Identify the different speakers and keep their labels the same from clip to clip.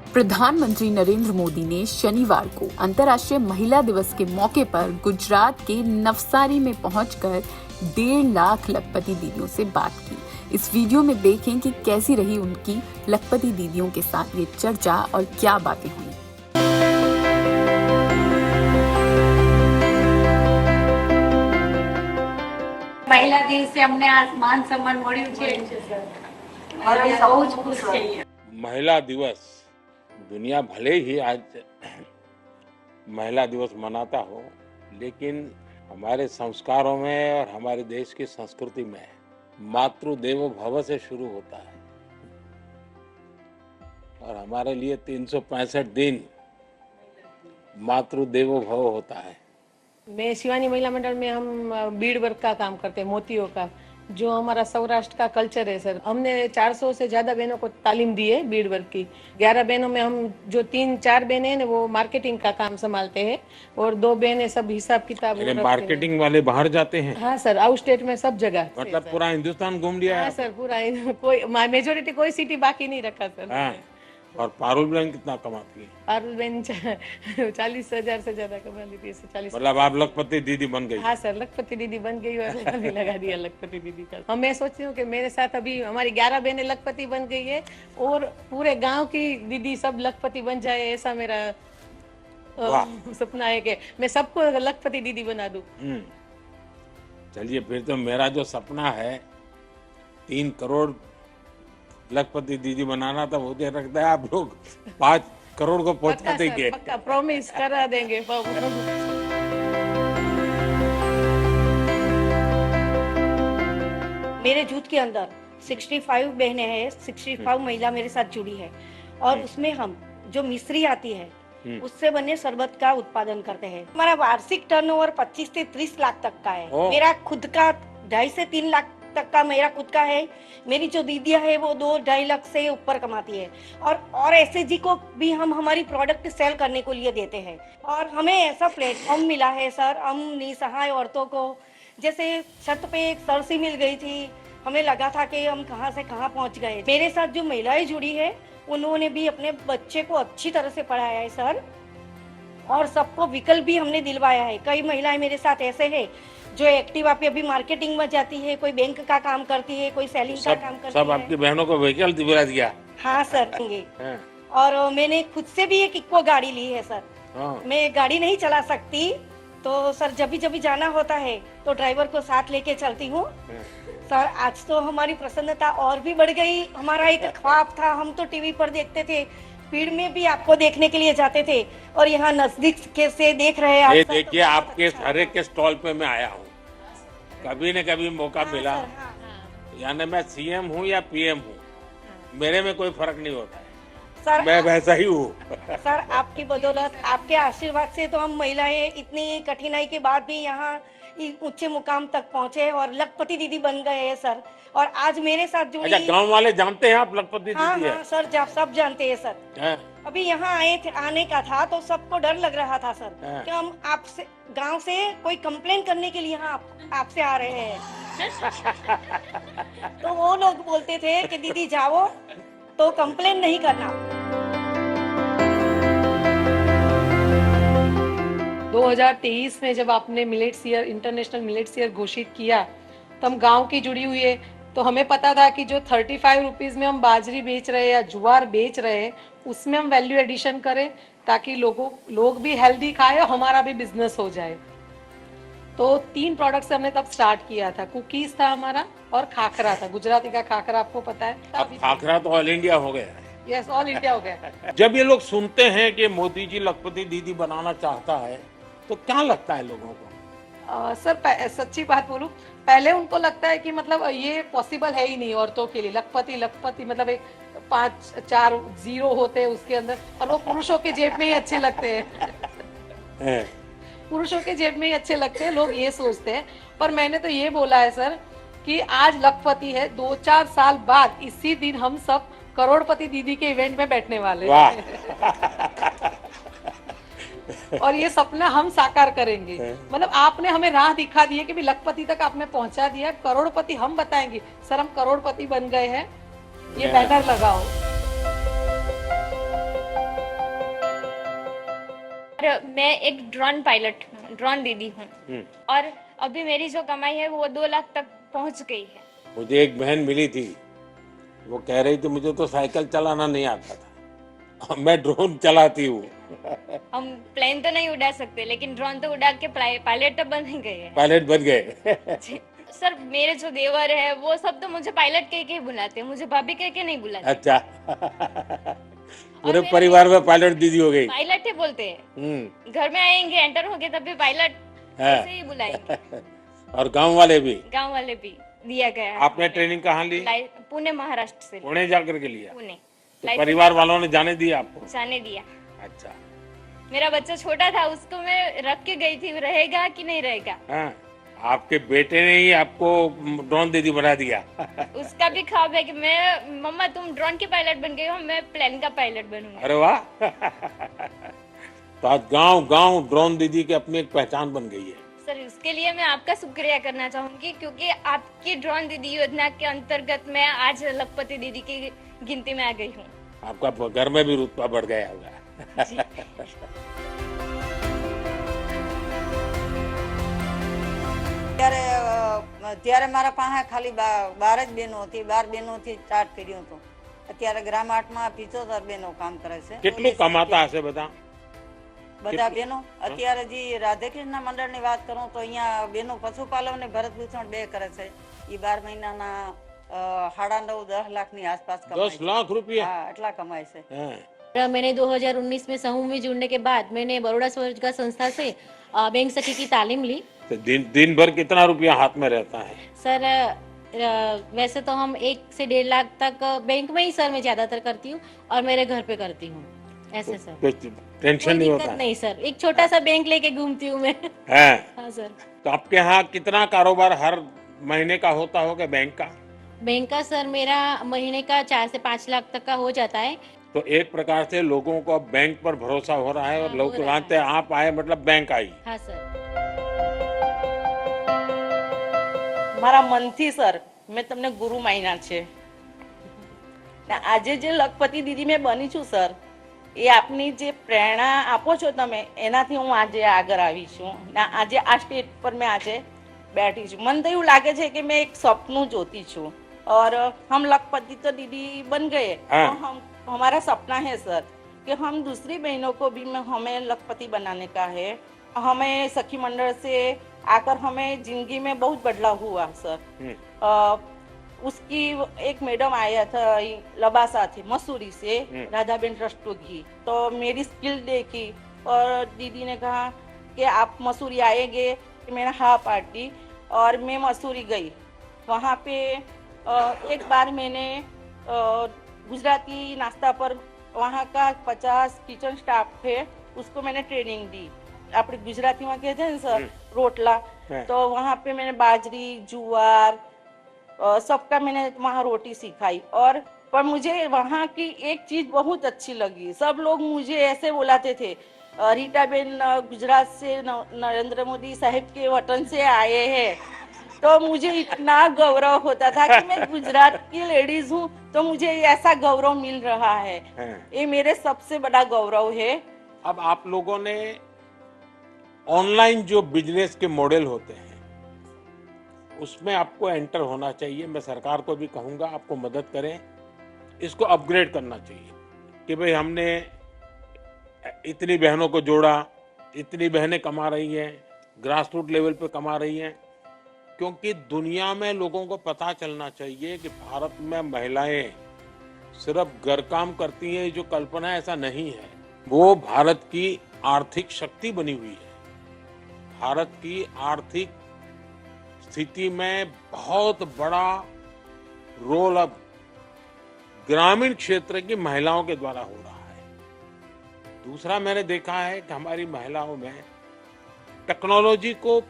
Speaker 1: प्रधानमंत्री नरेंद्र मोदी ने शनिवार को अंतर्राष्ट्रीय महिला दिवस के मौके पर गुजरात के नवसारी में पहुंचकर 1.5 लाख लखपति दीदियों से बात की। इस वीडियो में देखें कि कैसी रही उनकी लखपति दीदियों के साथ ये चर्चा और क्या बातें हुई।
Speaker 2: महिला દિવસે અમને આ માન સન્માન મળ્યું છે और બહુ જ ખુશ છીએ।
Speaker 3: महिला दिवस दुनिया भले ही आज महिला दिवस मनाता हो, लेकिन हमारे संस्कारों में और हमारे देश की संस्कृति में मातृ देवो भव से शुरू होता है और हमारे लिए 365 दिन मातृ देवो भव होता है।
Speaker 4: मैं शिवानी महिला मंडल में हम बीड वर्क का काम करते हैं, मोतियों का, जो हमारा सौराष्ट्र का कल्चर है सर। हमने 400 से ज्यादा बहनों को तालीम दी है बीड वर्क की। 11 बहनों में हम जो 3-4 बहनें हैं वो मार्केटिंग का काम संभालते हैं और 2 बहनें सब हिसाब किताब।
Speaker 3: मार्केटिंग वाले बाहर जाते हैं?
Speaker 4: हाँ सर, आउट स्टेट में सब जगह।
Speaker 3: मतलब पूरा हिंदुस्तान घूम लिया?
Speaker 4: हाँ सर, पूरा कोई मेजोरिटी कोई सिटी बाकी नहीं रखा सर।
Speaker 3: हाँ। और पारुल बहन कितना कमाती है?
Speaker 4: पारुल बहन 40,000 से ज्यादा कमा लेती है। 40।
Speaker 3: मतलब आप लखपति दीदी बन गई?
Speaker 4: हाँ सर, लखपति दीदी बन गई और अभी लगा दिया लखपति दीदी का। मैं सोचती हूँ कि मेरे साथ अभी हमारी 11 बहनें लखपति बन गई है और पूरे गांव की दीदी सब लखपति बन जाए, ऐसा मेरा सपना है कि मैं सबको लखपति दीदी बना दूं।
Speaker 3: चलिए, फिर तो मेरा जो सपना है 3 करोड़ लखपति दीदी बनाना, तो मुझे लगता है आप लोग 5 करोड़ को पहुंचा देंगे।
Speaker 4: पक्का प्रॉमिस करा देंगे।
Speaker 5: मेरे जूथ के अंदर 65 बहनें हैं, 65 महिला मेरे साथ जुड़ी है और उसमें हम जो मिश्री आती है उससे बने शरबत का उत्पादन करते हैं। हमारा वार्षिक टर्नओवर 25 से 30 लाख तक का है। मेरा खुद का 2.5 से 3 लाख तक का मेरा खुद का है। मेरी जो दीदियां है वो 2-2.5 लाख से ऊपर कमाती है और ऐसे जी को भी हम हमारी प्रोडक्ट सेल करने को लिए देते हैं और हमें ऐसा प्लेटफॉर्म मिला है सर। हम निसहाय औरतों को, जैसे छत पे एक सरसी मिल गई थी, हमें लगा था कि हम कहां से कहां पहुंच गए। मेरे साथ जो महिलाएं जुड़ी है उन्होंने भी अपने बच्चे को अच्छी तरह से पढ़ाया है सर और सबको विकल्प भी हमने दिलवाया है। कई महिलाएं मेरे साथ ऐसे है जो एक्टिवा पे अभी मार्केटिंग में जाती है, कोई बैंक का काम करती है, कोई सेलिंग का काम करती है।
Speaker 3: सब आपकी बहनों को व्हीकल दिला दिया?
Speaker 5: हाँ सर। और मैंने खुद से भी एक इक्को गाड़ी ली है सर। मैं गाड़ी नहीं चला सकती तो सर जब भी जाना होता है तो ड्राइवर को साथ लेके चलती हूँ सर। आज तो हमारी प्रसन्नता और भी बढ़ गई। हमारा एक ख्वाब था, हम तो टीवी पर देखते थे, भीड़ में भी आपको देखने के लिए जाते थे और यहाँ नजदीक से देख रहे हैं।
Speaker 3: देखिए, आपके हर एक के स्टॉल पे मैं आया हूँ, कभी न कभी मौका मिला। यानी मैं सीएम हूँ या पीएम हूँ, मेरे में कोई फर्क नहीं होता है सर। मैं वैसा ही हूँ
Speaker 5: सर। आपकी बदौलत, आपके आशीर्वाद से तो हम महिलाएं इतनी कठिनाई के बाद भी यहाँ ऊंचे मुकाम तक पहुँचे और लखपति दीदी बन गए हैं सर। और आज मेरे साथ जुड़ी।
Speaker 3: अच्छा, गांव वाले जानते हैं आप लखपति दीदी?
Speaker 5: हाँ सर, सब जानते हैं सर। अभी यहाँ आने का था तो सबको डर लग रहा था सर कि हम आपसे गांव से कोई कंप्लेन करने के लिए यहाँ आपसे आ रहे हैं तो वो लोग बोलते थे कि दीदी जाओ तो कंप्लेन नहीं करना।
Speaker 4: 2023 में जब आपने millets year, international millets year घोषित किया तो हम गांव की जुड़ी हुई है, तो हमें पता था कि जो 35 रुपीज में हम बाजरी बेच रहे हैं या ज्वार बेच रहे हैं उसमें हम वैल्यू एडिशन करें ताकि लोग भी हेल्दी खाए और हमारा भी बिजनेस हो जाए। तो 3 प्रोडक्ट्स हमने तब स्टार्ट किया था। कुकीज था हमारा और खाखरा था, गुजराती का खाखरा आपको पता है।
Speaker 3: अब खाखरा तो ऑल इंडिया हो गया है।
Speaker 4: यस, ऑल इंडिया हो गया।
Speaker 3: जब ये लोग सुनते हैं कि मोदी जी लखपति दीदी बनाना चाहता है तो क्या लगता है लोगों को?
Speaker 4: सर सच्ची बात बोलूं, पहले उनको लगता है कि मतलब ये पॉसिबल है ही नहीं औरतों के लिए। लखपति मतलब एक 5-4 जीरो होते हैं उसके अंदर और वो पुरुषों के जेब में ही अच्छे लगते हैं पुरुषों के जेब में ही अच्छे लगते हैं, लोग ये सोचते हैं। पर मैंने तो ये बोला है सर कि आज लखपति है, 2-4 साल बाद इसी दिन हम सब करोड़पति दीदी के इवेंट में बैठने वाले हैं और ये सपना हम साकार करेंगे। मतलब आपने हमें राह दिखा दी है कि भी लखपति तक आपने पहुंचा दिया, करोड़पति हम बताएंगे। सर हम करोड़पति बन गए हैं, ये बैनर लगाओ।
Speaker 6: और मैं एक ड्रोन पायलट हूँ, ड्रोन दीदी हूँ। और अभी मेरी जो कमाई है वो 2 लाख तक पहुँच गई है।
Speaker 3: मुझे एक बहन मिली थी, वो कह रही थी मुझे तो साइकिल चलाना नहीं आता था, मैं ड्रोन चलाती हूँ।
Speaker 6: हम प्लेन तो नहीं उड़ा सकते, लेकिन ड्रोन तो उड़ा के पायलट तो बन ही गए हैं।
Speaker 3: पायलट बन गए।
Speaker 6: सर मेरे जो देवर है वो सब तो मुझे पायलट कह के ही बुलाते हैं, मुझे भाभी कह के नहीं बुलाते।
Speaker 3: अच्छा। पूरे परिवार में पायलट दीदी हो गई।
Speaker 6: पायलट ही बोलते हैं। घर में आएंगे, एंटर होंगे तब भी पायलट ऐसे ही बुलाएंगे।
Speaker 3: और गांव वाले भी
Speaker 6: भी दिया गया है।
Speaker 3: आपने ट्रेनिंग कहाँ ली?
Speaker 6: पुणे, महाराष्ट्र से।
Speaker 3: पुणे जाकर के लिया?
Speaker 6: पुणे।
Speaker 3: तो परिवार वालों ने जाने दिया आपको?
Speaker 6: जाने दिया।
Speaker 3: अच्छा।
Speaker 6: मेरा बच्चा छोटा था, उसको मैं रख के गई थी, रहेगा कि नहीं रहेगा।
Speaker 3: हाँ, आपके बेटे ने ही आपको ड्रोन दीदी बना दिया।
Speaker 6: उसका भी ख्वाब है कि मैं, मम्मा तुम ड्रोन के पायलट बन गई हो, मैं प्लेन का पायलट बनूंगा।
Speaker 3: अरे वाह। तो आज गांव गांव ड्रोन दीदी की अपनी एक पहचान बन गई है।
Speaker 6: सर उसके लिए मैं आपका शुक्रिया करना चाहूंगी, क्योंकि आपकी ड्रोन दीदी योजना के अंतर्गत मैं आज लखपति दीदी की गिनती में आ गई हूँ।
Speaker 3: आपका घर में भी रुतबा बढ़ गया होगा।
Speaker 7: ત્યારે મારા પાસે ખાલી 12 જ બહેનો હતી, 12 બહેનોથી સ્ટાર્ટ કર્યું હતું. અત્યારે ગ્રામ 8માં 75 બહેનો કામ કરે છે.
Speaker 3: કેટલું કમાતા હશે બધા
Speaker 7: બહેનો? અત્યારે જે રાધેકૃષ્ણ મંડળની વાત કરું તો અહીંયા બહેનો પશુપાલન અને ભરતભૂષણ 2 કરે છે. એ 12 મહિનાના 9.5-10 લાખની આસપાસ કમાય
Speaker 3: 10 लाख रुपया?
Speaker 7: હા, એટલા કમાય છે.
Speaker 8: मैंने 2019 में समूह में जुड़ने के बाद मैंने बड़ौदा स्वरोजगार संस्था से बैंक सखी की तालीम ली।
Speaker 3: तो दिन भर कितना रुपया हाथ में रहता है?
Speaker 8: सर वैसे तो हम 1 से 1.5 लाख तक बैंक में ही सर मैं ज्यादातर करती हूँ और मेरे घर पे करती हूँ ऐसे।
Speaker 3: तो,
Speaker 8: सर
Speaker 3: कुछ टेंशन नहीं होता?
Speaker 8: नहीं सर, एक छोटा सा बैंक लेके घूमती हूँ मैं। हाँ सर।
Speaker 3: तो आपके यहाँ कितना कारोबार हर महीने का होता होगा बैंक का?
Speaker 8: बैंक का सर मेरा महीने का 4 से 5 लाख तक का हो जाता है।
Speaker 3: तो एक प्रकार से लोगों को अब बैंक पर भरोसा हो रहा है और लोग जानते हैं आप आए मतलब बैंक आई।
Speaker 8: हाँ सर।
Speaker 4: મારા મનથી સર મેં તમને ગુરુ માન્યા છે ને આજે જે લખપતિ દીદી મેં બની છું સર, એ આપની જે પ્રેરણા આપો છો તમે, એનાથી હું આજે આગળ આવી છું ને આજે આ સ્ટેજ પર મેં આજે बैठी છું. મને તો એવું લાગે છે કે मैं एक सपनू જોતી છું और हम लखपति तो दीदी बन गए, तो हमारा सपना है सर कि हम दूसरी बहनों को भी हमें लखपति बनाने का है. हमें सखी मंडल से आकर हमें जिंदगी में बहुत बदलाव हुआ सर. उसकी एक मैडम आया था लबासा थे मसूरी से, राधाबेन रस्तोगी, तो मेरी स्किल देखी और दीदी ने कहा कि आप मसूरी आएंगे? मैंने हाँ पार्टी और मैं मसूरी गई. वहाँ पे एक बार मैंने गुजराती नाश्ता पर वहाँ का 50 किचन स्टाफ थे, उसको मैंने ट्रेनिंग दी. अपने गुजराती में कहते हैं सर रोटला, तो वहाँ पे मैंने बाजरी, जुआर सबका मैंने वहाँ रोटी सिखाई. और पर मुझे वहाँ की एक चीज बहुत अच्छी लगी, सब लोग मुझे ऐसे बुलाते थे, रीटा बेन गुजरात से नरेंद्र मोदी साहब के वतन से आए हैं. तो मुझे इतना गौरव होता था कि मैं गुजरात की लेडीज हूँ, तो मुझे ऐसा गौरव मिल रहा है. ये मेरे सबसे बड़ा गौरव है.
Speaker 3: अब आप लोगों ने ऑनलाइन जो बिजनेस के मॉडल होते हैं उसमें आपको एंटर होना चाहिए. मैं सरकार को भी कहूंगा आपको मदद करें, इसको अपग्रेड करना चाहिए कि भाई हमने इतनी बहनों को जोड़ा, इतनी बहनें कमा रही हैं, ग्रास रूट लेवल पे कमा रही हैं. क्योंकि दुनिया में लोगों को पता चलना चाहिए कि भारत में महिलाएं सिर्फ घर काम करती हैं, जो कल्पना ऐसा नहीं है. वो भारत की आर्थिक शक्ति बनी हुई है. भारत की आर्थिक स्थिति में बहुत बड़ा रोल अब ग्रामीण क्षेत्र की महिलाओं के द्वारा हो रहा है. दूसरा मैंने देखा है कि हमारी महिलाओं में टेक्नोलॉजी को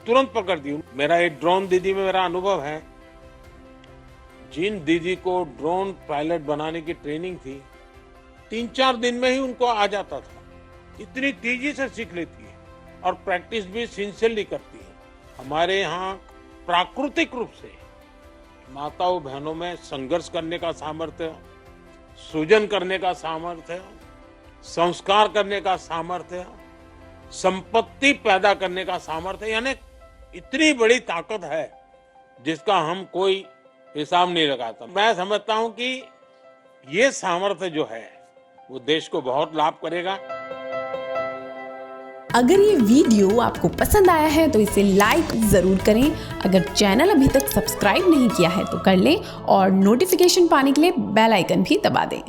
Speaker 3: तुरंत पकड़ दी. मेरा एक ड्रोन दीदी में मेरा अनुभव है, जिन दीदी को ड्रोन पायलट बनाने की ट्रेनिंग थी 3-4 दिन में ही उनको आ जाता था. इतनी तेजी से सीख लेती है और प्रैक्टिस भी सिंसियरली करती है. हमारे यहाँ प्राकृतिक रूप से माताओं बहनों में संघर्ष करने का सामर्थ्य, सृजन करने का सामर्थ्य, संस्कार करने का सामर्थ्य संपत्ति पैदा करने का सामर्थ्य, यानी इतनी बड़ी ताकत है जिसका हम कोई हिसाब नहीं लगाता। मैं समझता हूं कि ये सामर्थ्य जो है वो देश को बहुत लाभ करेगा।
Speaker 9: अगर ये वीडियो आपको पसंद आया है तो इसे लाइक ज़रूर करें। अगर चैनल अभी तक सब्सक्राइब नहीं किया है तो कर लें और नोटिफिकेशन पाने के लिए बेल आइकन भी दबा दें।